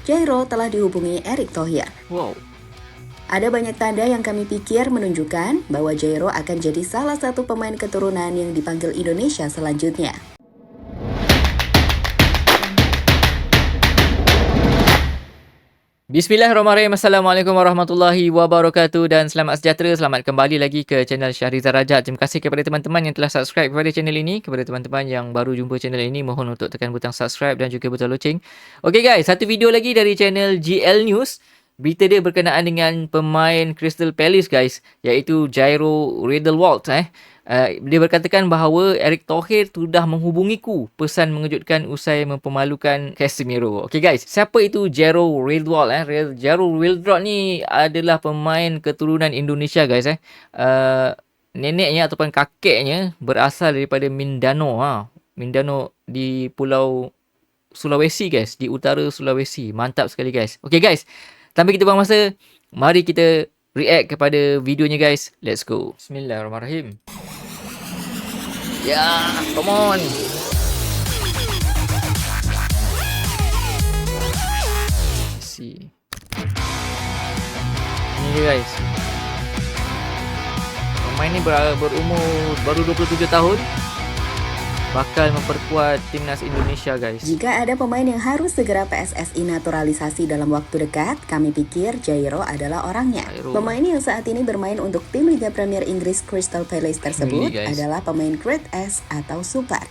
Jairo telah dihubungi Erick Thohir. Wow. Ada banyak tanda yang kami pikir menunjukkan bahwa Jairo akan jadi salah satu pemain keturunan yang dipanggil Indonesia selanjutnya. Bismillahirrahmanirrahim. Assalamualaikum warahmatullahi wabarakatuh dan selamat sejahtera. Selamat kembali lagi ke channel Syahrizal Rajat. Terima kasih kepada teman-teman yang telah subscribe kepada channel ini. Kepada teman-teman yang baru jumpa channel ini, mohon untuk tekan butang subscribe dan juga butang loceng. Okay guys, satu video lagi dari channel GL News. Berita dia berkenaan dengan pemain Crystal Palace guys, iaitu Jairo Riedewald. Dia berkatakan bahawa Erick Thohir sudah menghubungiku. Pesan mengejutkan usai mempermalukan Casemiro. Okay guys, siapa itu Jairo Riedewald? Jairo Riedewald ni adalah pemain keturunan Indonesia guys. Neneknya ataupun kakeknya berasal daripada Mindanao. Mindanao di Pulau Sulawesi guys, di utara Sulawesi. Mantap sekali guys. Okay guys, tanpa kita buang masa, mari kita react kepada videonya guys. Let's go. Bismillahirrahmanirrahim. Ya, come on. Let's see. Ini dia guys. Pemain ni berumur baru 27 tahun. Bakal memperkuat timnas Indonesia guys. Jika ada pemain yang harus segera PSSI naturalisasi dalam waktu dekat, kami pikir Jairo adalah orangnya. Pemain yang saat ini bermain untuk tim Liga Premier Inggris Crystal Palace tersebut adalah pemain Grade S atau Super.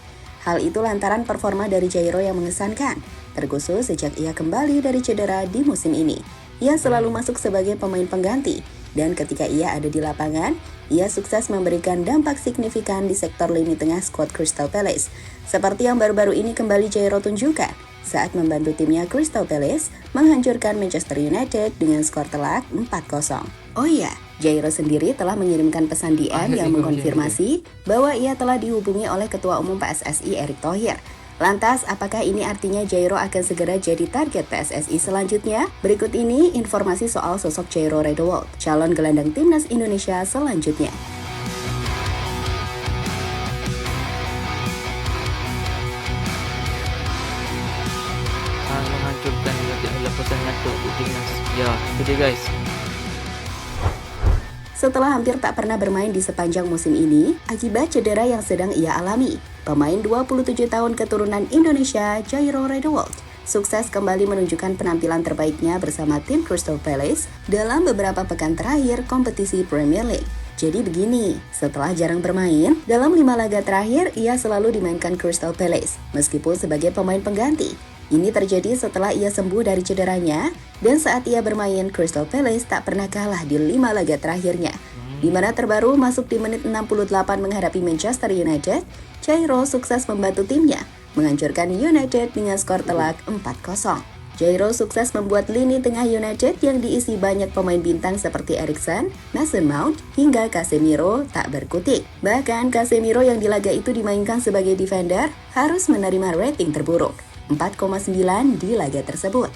Hal itu lantaran performa dari Jairo yang mengesankan, terkhusus sejak ia kembali dari cedera di musim ini. Ia selalu masuk sebagai pemain pengganti, dan ketika ia ada di lapangan, ia sukses memberikan dampak signifikan di sektor lini tengah skuad Crystal Palace. Seperti yang baru-baru ini kembali Jairo tunjukkan saat membantu timnya Crystal Palace menghancurkan Manchester United dengan skor telak 4-0. Oh iya, Jairo sendiri telah mengirimkan pesan DM yang mengkonfirmasi bahwa ia telah dihubungi oleh Ketua Umum PSSI Erick Thohir. Lantas, apakah ini artinya Jairo akan segera jadi target PSSI selanjutnya? Berikut ini informasi soal sosok Jairo Riedewald, calon gelandang timnas Indonesia selanjutnya. Menghancurkan lepasan nyata untuk timnas. Ya, itu dia guys. Setelah hampir tak pernah bermain di sepanjang musim ini, akibat cedera yang sedang ia alami, pemain 27 tahun keturunan Indonesia, Jairo Riedewald, sukses kembali menunjukkan penampilan terbaiknya bersama tim Crystal Palace dalam beberapa pekan terakhir kompetisi Premier League. Jadi begini, setelah jarang bermain, dalam 5 laga terakhir ia selalu dimainkan Crystal Palace, meskipun sebagai pemain pengganti. Ini terjadi setelah ia sembuh dari cederanya, dan saat ia bermain, Crystal Palace tak pernah kalah di 5 laga terakhirnya. Di mana terbaru masuk di menit 68 menghadapi Manchester United, Jairo sukses membantu timnya menghancurkan United dengan skor telak 4-0. Jairo sukses membuat lini tengah United yang diisi banyak pemain bintang seperti Eriksen, Mason Mount, hingga Casemiro tak berkutik. Bahkan Casemiro yang di laga itu dimainkan sebagai defender harus menerima rating terburuk, 4,9 di laga tersebut.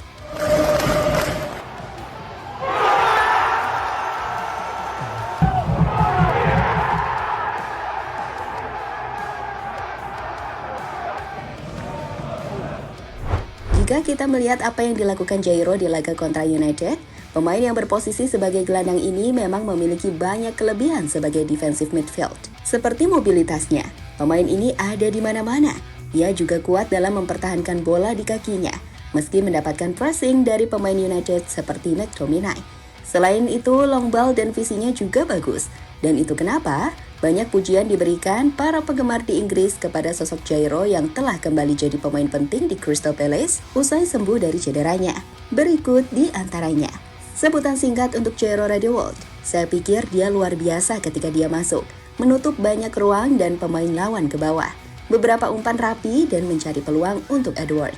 Jika kita melihat apa yang dilakukan Jairo di laga kontra United, pemain yang berposisi sebagai gelandang ini memang memiliki banyak kelebihan sebagai defensive midfield. Seperti mobilitasnya, pemain ini ada di mana-mana. Ia juga kuat dalam mempertahankan bola di kakinya, meski mendapatkan pressing dari pemain United seperti McTominay. Selain itu, long ball dan visinya juga bagus. Dan itu kenapa banyak pujian diberikan para penggemar di Inggris kepada sosok Jairo yang telah kembali jadi pemain penting di Crystal Palace usai sembuh dari cederanya. Berikut di antaranya. Sebutan singkat untuk Jairo Riedewald. Saya pikir dia luar biasa ketika dia masuk, menutup banyak ruang dan pemain lawan ke bawah. Beberapa umpan rapi dan mencari peluang untuk Edward.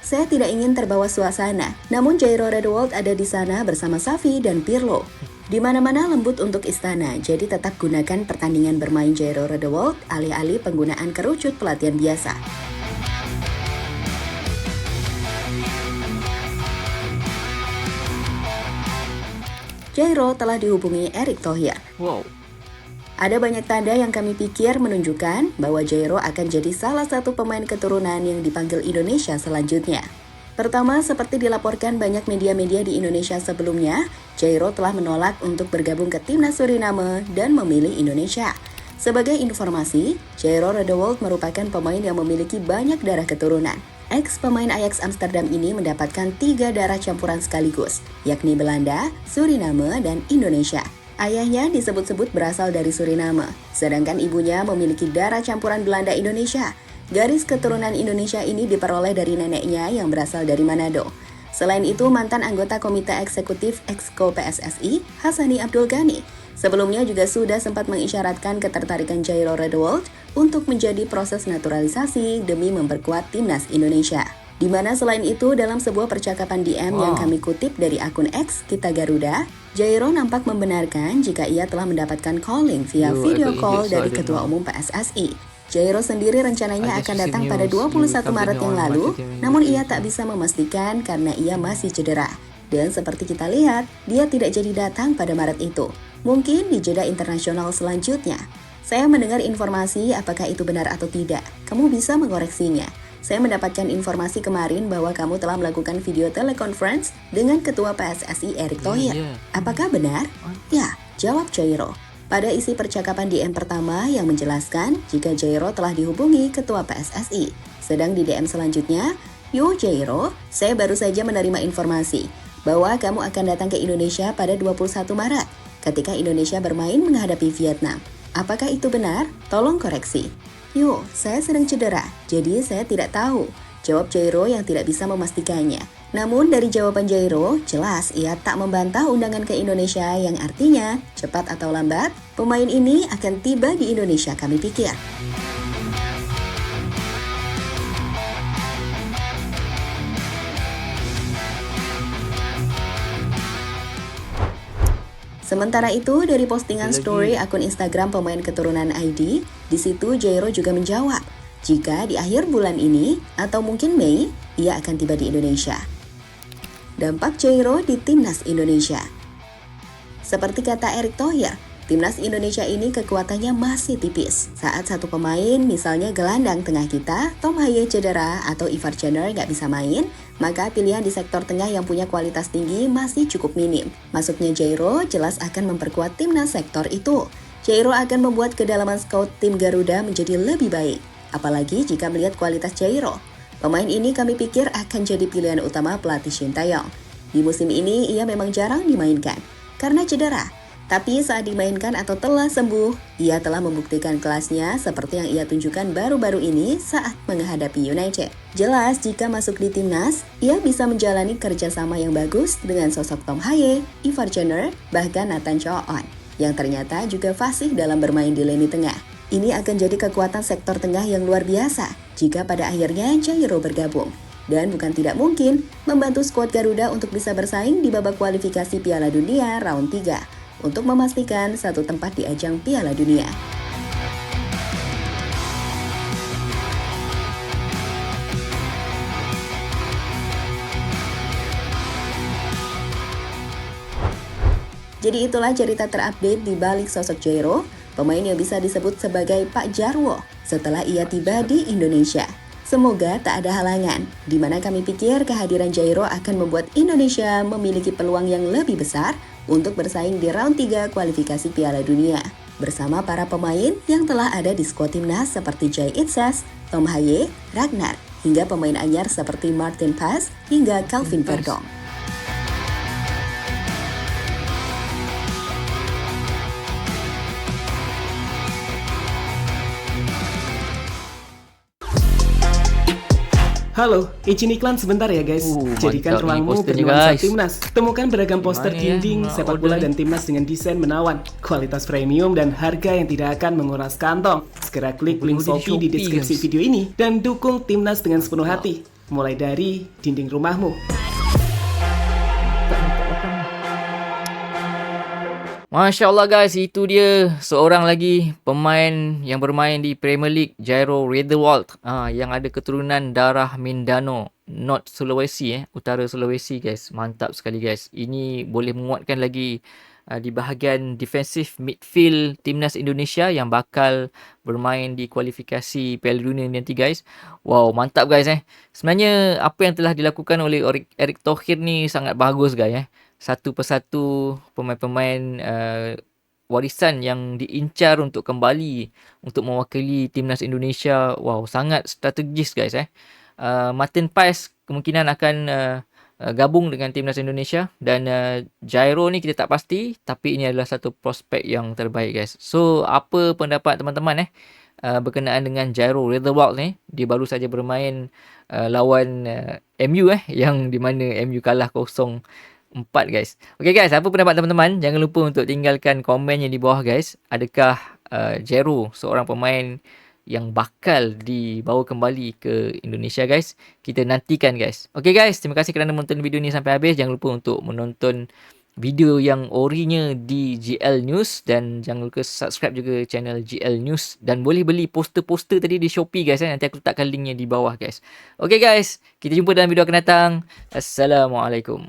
Saya tidak ingin terbawa suasana, namun Jairo Riedewald ada di sana bersama Xavi dan Pirlo. Di mana-mana lembut untuk istana, jadi tetap gunakan pertandingan bermain Jairo Riedewald alih-alih penggunaan kerucut pelatihan biasa. Jairo telah dihubungi Erick Thohir. Wow. Ada banyak tanda yang kami pikir menunjukkan bahwa Jairo akan jadi salah satu pemain keturunan yang dipanggil Indonesia selanjutnya. Pertama, seperti dilaporkan banyak media-media di Indonesia sebelumnya, Jairo telah menolak untuk bergabung ke timnas Suriname dan memilih Indonesia. Sebagai informasi, Jairo Redewald merupakan pemain yang memiliki banyak darah keturunan. Ex-pemain Ajax Amsterdam ini mendapatkan 3 darah campuran sekaligus, yakni Belanda, Suriname, dan Indonesia. Ayahnya disebut-sebut berasal dari Suriname, sedangkan ibunya memiliki darah campuran Belanda Indonesia. Garis keturunan Indonesia ini diperoleh dari neneknya yang berasal dari Manado. Selain itu, mantan anggota Komite Eksekutif Exco PSSI, Hassani Abdul Ghani, sebelumnya juga sudah sempat mengisyaratkan ketertarikan Jairo Redewald untuk menjadi proses naturalisasi demi memperkuat timnas Indonesia. Di mana selain itu, dalam sebuah percakapan DM yang kami kutip dari akun X Kita Garuda, Jairo nampak membenarkan jika ia telah mendapatkan calling via video call dari Ketua Umum PSSI. Jairo sendiri rencananya akan datang pada 21 Maret yang lalu, namun ia tak bisa memastikan karena ia masih cedera. Dan seperti kita lihat, dia tidak jadi datang pada Maret itu. Mungkin di jeda internasional selanjutnya. Saya mendengar informasi apakah itu benar atau tidak. Kamu bisa mengoreksinya. Saya mendapatkan informasi kemarin bahwa kamu telah melakukan video teleconference dengan Ketua PSSI Erick Thohir. Apakah benar? Ya, jawab Jairo. Pada isi percakapan DM pertama yang menjelaskan jika Jairo telah dihubungi Ketua PSSI. Sedang di DM selanjutnya, "Yo Jairo, saya baru saja menerima informasi bahwa kamu akan datang ke Indonesia pada 21 Maret ketika Indonesia bermain menghadapi Vietnam. Apakah itu benar? Tolong koreksi." "Yo, saya sedang cedera, jadi saya tidak tahu," jawab Jairo yang tidak bisa memastikannya. Namun dari jawaban Jairo, jelas ia tak membantah undangan ke Indonesia yang artinya, cepat atau lambat, pemain ini akan tiba di Indonesia kami pikir. Sementara itu, dari postingan story akun Instagram pemain keturunan ID, di situ Jairo juga menjawab, jika di akhir bulan ini, atau mungkin Mei, ia akan tiba di Indonesia. Dampak Jairo di timnas Indonesia. Seperti kata Erick Thohir, timnas Indonesia ini kekuatannya masih tipis. Saat satu pemain, misalnya gelandang tengah kita, Tom Haye cedera atau Ivar Jenner nggak bisa main, maka pilihan di sektor tengah yang punya kualitas tinggi masih cukup minim. Masuknya Jairo jelas akan memperkuat timnas sektor itu. Jairo akan membuat kedalaman scout tim Garuda menjadi lebih baik. Apalagi jika melihat kualitas Jairo. Pemain ini kami pikir akan jadi pilihan utama pelatih Shin Taeyong. Di musim ini ia memang jarang dimainkan karena cedera. Tapi saat dimainkan atau telah sembuh, ia telah membuktikan kelasnya seperti yang ia tunjukkan baru-baru ini saat menghadapi United. Jelas jika masuk di timnas, ia bisa menjalani kerjasama yang bagus dengan sosok Tom Haye, Ivar Jenner, bahkan Nathan Chow-on, yang ternyata juga fasih dalam bermain di lini tengah. Ini akan jadi kekuatan sektor tengah yang luar biasa jika pada akhirnya Jairo bergabung. Dan bukan tidak mungkin membantu skuad Garuda untuk bisa bersaing di babak kualifikasi Piala Dunia round 3 untuk memastikan satu tempat di ajang Piala Dunia. Jadi itulah cerita terupdate di balik sosok Jairo, pemain yang bisa disebut sebagai Pak Jarwo setelah ia tiba di Indonesia. Semoga tak ada halangan, di mana kami pikir kehadiran Jairo akan membuat Indonesia memiliki peluang yang lebih besar untuk bersaing di round 3 kualifikasi Piala Dunia. Bersama para pemain yang telah ada di skuad timnas seperti Jai Itzes, Tom Haye, Ragnar, hingga pemain anyar seperti Martin Paes hingga Calvin Verdong. Halo, izin iklan sebentar ya guys. Jadikan Mantap nih ruangmu posternya, bernuansa guys. timnas. Temukan beragam poster Gimana ya? dinding, Nak sepak order bola nih? dan timnas dengan desain menawan, kualitas premium dan harga yang tidak akan menguras kantong. Segera klik link Boleh Shopee di Shopee, deskripsi guys. video ini dan dukung timnas dengan sepenuh hati. Mulai dari dinding rumahmu. Masya Allah guys, itu dia seorang lagi pemain yang bermain di Premier League, Jairo Redewald, yang ada keturunan darah Mindanao. North Sulawesi, Utara Sulawesi guys. Mantap sekali guys. Ini boleh menguatkan lagi di bahagian defensive midfield timnas Indonesia yang bakal bermain di kualifikasi Piala Dunia nanti guys. Wow, mantap guys Sebenarnya apa yang telah dilakukan oleh Erick Thohir ni sangat bagus guys Satu persatu pemain-pemain warisan yang diincar untuk kembali untuk mewakili timnas Indonesia. Wow, sangat strategis guys Martin Paes kemungkinan akan gabung dengan timnas Indonesia dan Jairo ni kita tak pasti, tapi ini adalah satu prospek yang terbaik guys. So apa pendapat teman-teman berkenaan dengan Jairo Riedewald ni? Dia baru saja bermain lawan MU yang di mana MU kalah 0-4 guys. Okay guys, apa pendapat teman-teman? Jangan lupa untuk tinggalkan komen yang di bawah guys. Adakah Jairo seorang pemain yang bakal dibawa kembali ke Indonesia guys? Kita nantikan guys. Okay guys, terima kasih kerana menonton video ni sampai habis. Jangan lupa untuk menonton video yang orinya di GL News dan jangan lupa subscribe juga channel GL News dan boleh beli poster-poster tadi di Shopee guys Nanti aku letakkan linknya di bawah guys. Okay guys, kita jumpa dalam video akan datang. Assalamualaikum.